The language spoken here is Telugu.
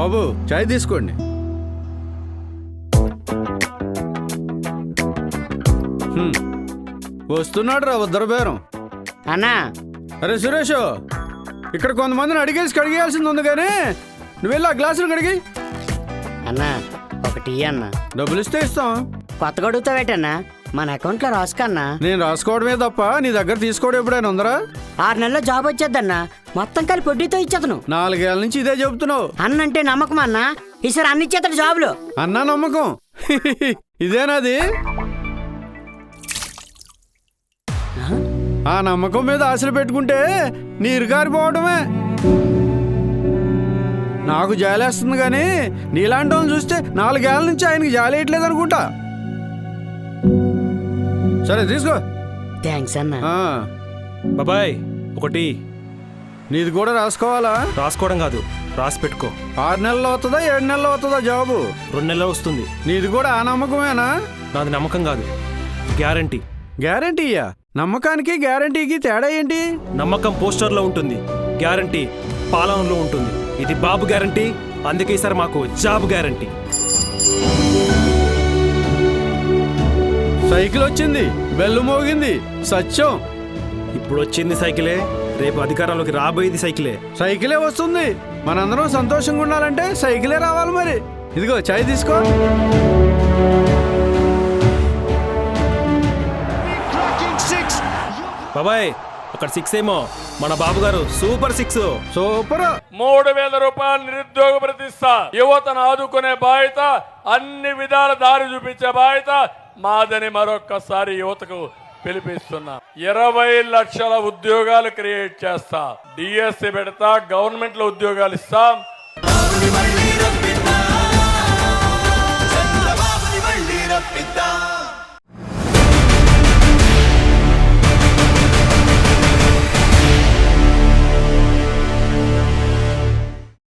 బాబు చాయ్ తీసుకోండి. వస్తున్నాడు రా ఉద్దర బేరం. అన్నా అరే సురేష్, ఇక్కడ కొంతమందిని అడిగేసి కడిగేయాల్సింది ఉంది కానీ నువ్వు వెళ్ళి ఆ గ్లాసులు కడిగి. అన్నా ఒకటి అన్నా. డబ్బులు ఇస్తే ఇస్తాం. కొత్తగా అడుగుతావేటన్నా? మన అకౌంట్లో రాసుకన్నా. నేను రాసుకోవడమే తప్ప నీ దగ్గర తీసుకోవడం ఎప్పుడైనా ఉందరా? 6 నెలల్లో జాబ్ వచ్చేద్దన్నా. మొత్తం కలిపి వడ్డీతో ఇచ్చేతను. 4 ఏళ్ళ నుంచి ఇదే చెబుతున్నావు. అన్నంటే నమ్మకం అన్నా. ఈసారి అన్ని ఇచ్చేతడు జాబులు. అన్నా నమ్మకం ఇదేనాది? ఆ నమ్మకం మీద ఆశలు పెట్టుకుంటే నీరు కారిపోవడమే. నాకు జాలేస్తుంది కానీ నీలాంటి వాళ్ళని చూస్తే 4 ఏళ్ళ నుంచి ఆయనకి జాలేయట్లేదు అనుకుంటా. సరే తీసుకో. థ్యాంక్స్ అన్నా. బాబాయ్ ఒకటి. నీది కూడా రాసుకోవాలా? రాసుకోవడం కాదు, రాసి పెట్టుకో. 6 నెలలు అవుతుందా 7 నెలలు అవుతుందా జాబు? 2 నెలలు వస్తుంది. నీది కూడా ఆ నమ్మకమేనా? నాది నమ్మకం కాదు, గ్యారంటీ. గ్యారంటీయా? నమ్మకానికి గ్యారంటీకి తేడా ఏంటి? నమ్మకం పోస్టర్లో ఉంటుంది, గ్యారంటీ పాలనలో ఉంటుంది. ఇది బాబు గ్యారంటీ, అందుకే సార్ మాకు జాబ్ గ్యారంటీ. సైకిల్ వచ్చింది, బెల్లు మోగింది, సత్యం. ఇప్పుడు వచ్చింది సైకిలే, రేపు అధికారంలోకి రాబోయేది సైకిలే. సైకిలే వస్తుంది. మనందరం సంతోషంగా ఉండాలంటే సైకిలే రావాలి. మరి ఇదిగో చాయ్ తీసుకో. బాబాయ్ అక్కడ 6 ఏమో, మన బాబు గారు సూపర్ 6. సూపర్. 3000 రూపాయలు నిరుద్యోగ ప్రతిష్ట. యువతను ఆదుకునే బాధ్యత, అన్ని విధాల దారి చూపించే బాధ్యత మాదని మరొక్కసారి యువతకు పిలిపిస్తున్నా. 20 లక్షల ఉద్యోగాలు క్రియేట్ చేస్తా. డిఎస్సి పెడతా, గవర్నమెంట్ లో ఉద్యోగాలు ఇస్తాం.